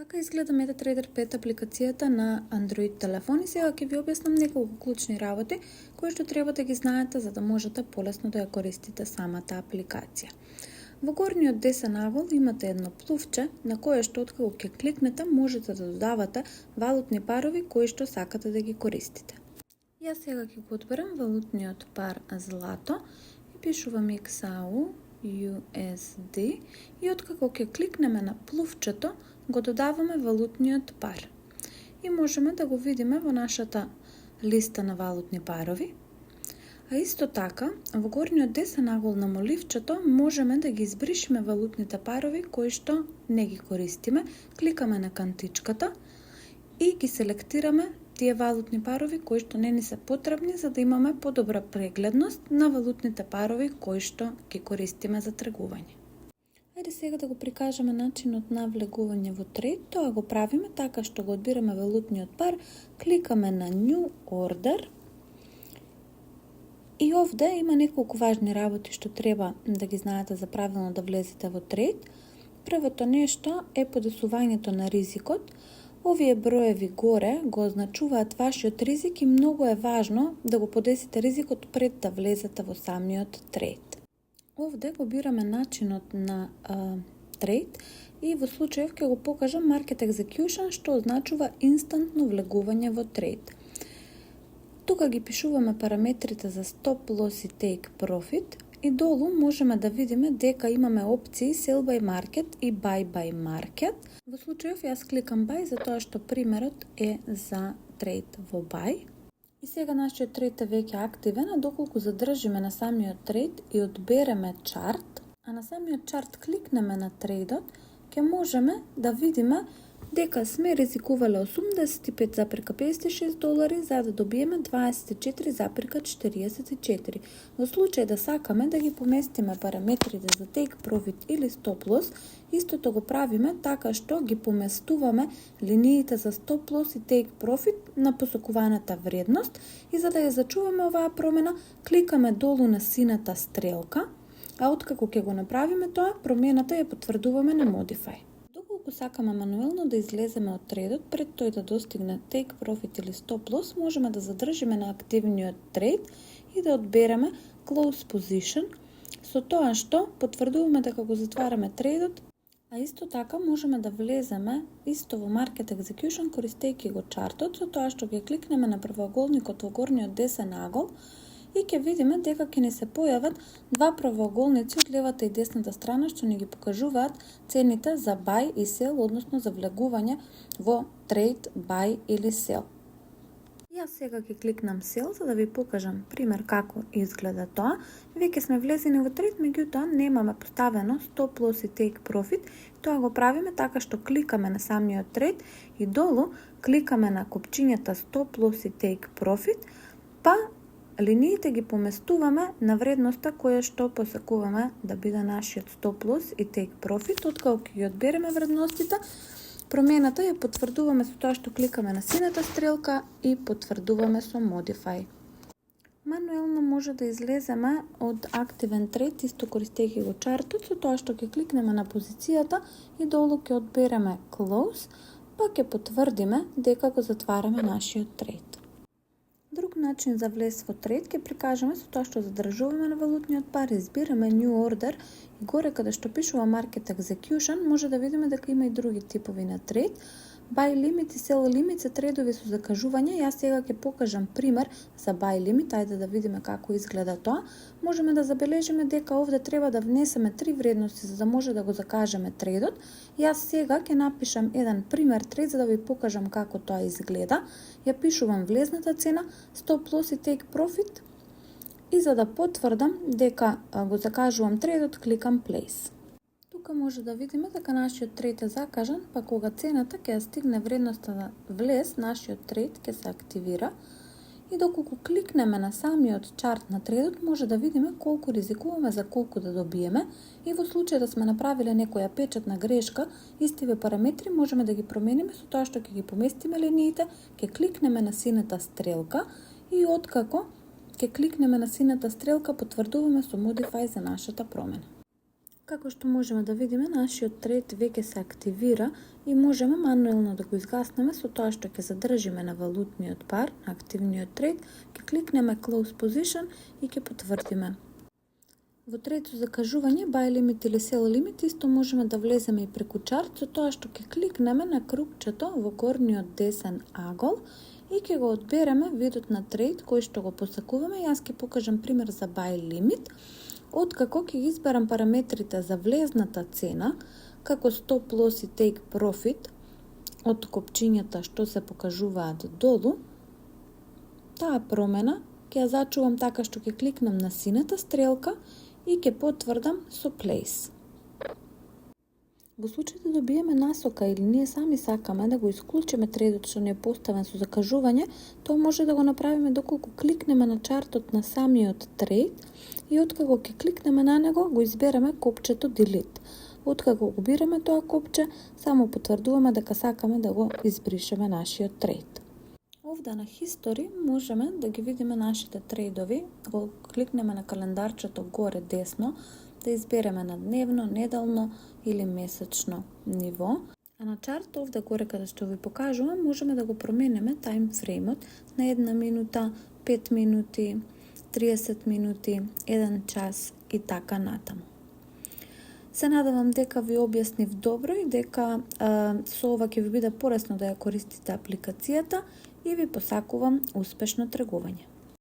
Како изгледа MetaTrader 5 апликацијата на Android телефон и сега ќе ви објаснам неколку клучни работи кои што треба да ги знаете за да можете полесно да ја користите самата апликација. Во горниот десен агол имате едно плувче на кое што откако ќе кликнете можете да додавате валутни парови кои што сакате да ги користите. Јас сега ќе го одберам валутниот пар злато и пишувам XAU/USD и откако ќе кликнеме на плувчето го додаваме валутниот пар. И можеме да го видиме во нашата листа на валутни парови. А исто така, во горниот десен агол на моливчето можеме да ги избришиме валутните парови кои што не ги користиме. Кликаме на кантичката и ги селектираме тие валутни парови кои што не ни се потребни за да имаме подобра прегледност на валутните парови кои што ги користиме за тргување. Ајде сега да го прикажеме начинот на влегување во трейд. Тоа го правиме така што го одбираме валутниот пар, кликаме на New Order и овде има неколку важни работи што треба да ги знаете за правилно да влезете во трейд. Првото нешто е подесувањето на ризикот. Овие броеви горе го означуваат вашиот ризик и многу е важно да го подесите ризикот пред да влезете во самиот трейд. Овде го бираме начинот на трейд и во случајов ќе го покажам Market Execution што означува инстантно влегување во трейд. Тука ги пишуваме параметрите за Stop Loss и Take Profit и долу можеме да видиме дека имаме опции Sell by Market и Buy by Market. Во случајов јас кликам Buy затоа што примерот е за трейд во Buy. И сега нашиот трейд е веќе активен, а доколку задржиме на самиот трейд и одбереме чарт, а на самиот чарт кликнеме на трейдот, ќе можеме да видиме дека сме ризикувале $85,56 за да добиеме $24,44. Во случај да сакаме да ги поместиме параметрите за Take Profit или Stop Loss, истото го правиме така што ги поместуваме линиите за Stop Loss и Take Profit на посокуваната вредност и за да ја зачуваме оваа промена, кликаме долу на сината стрелка, а откако ќе го направиме тоа, промената ја потврдуваме на Modify. Доколку сакаме мануелно да излеземе од трейдот пред тој да достигне Take Profit или Stop Loss, можеме да задржиме на активниот трейд и да одбереме Close Position, со тоа што потврдуваме дека го затвараме трейдот, а исто така можеме да влеземе исто во Market Execution користејќи го чартот, со тоа што ќе кликнеме на правоаголникот во горниот десен агол и ќе видиме дека ќе ни се појават два правоаголници од левата и десната страна што ни ги покажуваат цените за buy и sell, односно за влегување во трейд, buy или sell. Јас сега ќе кликнам sell за да ви покажам пример како изгледа тоа. Веќе сме влезени во трейд, меѓутоа немаме поставено Stop Loss и Take Profit. Тоа го правиме така што кликаме на самиот трейд и долу кликаме на копчињата Stop Loss и Take Profit, па линиите ги поместуваме на вредноста која што посакуваме да биде нашиот Stop Loss и Take Profit. Откако ќе ги одбереме вредностите, промената ја потврдуваме со тоа што кликаме на сината стрелка и потврдуваме со Modify. Мануелно може да излеземе од активен трейд исто користејќи го чартот, со тоа што ќе кликнеме на позицијата и долу ќе одбереме Close, па ќе потврдиме дека го затвараме нашиот трейд. Друг начин за влез во трейд ќе прикажеме со тоа што задржуваме на валутниот пар, избираме New Order и горе каде што пишува Market Execution може да видиме дека има и други типови на трейд. Buy Limit и Sell Limit се трейдови со закажување. Јас сега ќе покажам пример за Buy Limit. Ајде да видиме како изгледа тоа. Можеме да забележиме дека овде треба да внесеме 3 вредности за да може да го закажеме трейдот. Јас сега ќе напишам еден пример трейд за да ви покажам како тоа изгледа. Ја пишувам влезната цена, Stop Loss и Take Profit и за да потврдам дека го закажувам трейдот, кликам Place. Тука може да видиме дека нашиот трейд е закажан, па кога цената ќе стигне вредноста на влез, нашиот трейд ќе се активира и доколку кликнеме на самиот чарт на трейдот, може да видиме колку ризикуваме за колку да добиеме и во случај да сме направиле некоја печатна грешка, истиве параметри можеме да ги промениме со тоа што ќе ги поместиме линиите, ќе кликнеме на сината стрелка и откако ќе кликнеме на сината стрелка потврдуваме со Modify за нашата промена. Како што можеме да видиме, нашиот трейд веќе се активира и можеме мануелно да го изгаснеме со тоа што ќе задржиме на валутниот пар, на активниот трейд, ќе кликнеме Close Position и ќе потврдиме. Во трейд со закажување, buy limit или sell limit, исто можеме да влеземе и преку чарт со тоа што ќе кликнеме на крупчето во горниот десен агол и ќе го одбереме видот на трейд кој што го посакуваме. Јас ќе покажам пример за buy limit, откако ќе изберам параметрите за влезната цена, како stop loss и take profit од копчињата што се покажуваат долу. Таа промена ќе ја зачувам така што ќе кликнам на сината стрелка и ќе потврдам со place. Во случај да добиеме насока или ние сами сакаме да го исклучиме трейдот што не е поставен со закажување, тоа може да го направиме доколку кликнеме на чартот на самиот трейд и откако ќе кликнеме на него, го избереме копчето Delete. Откако го бираме тоа копче, само потврдуваме дека сакаме да го избришеме нашиот трейд. Овде на History можеме да ги видиме нашите трейдови, го кликнеме на календарчето горе десно, да избереме на дневно, неделно или месечно ниво. А на чарт овде горе каде што ви покажувам, можеме да го промениме таймфреймот на 1 минута, 5 минути, 30 минути, 1 час и така натаму. Се надевам дека ви објаснив добро и дека со ова ќе ви биде полесно да ја користите апликацијата и ви посакувам успешно тргување.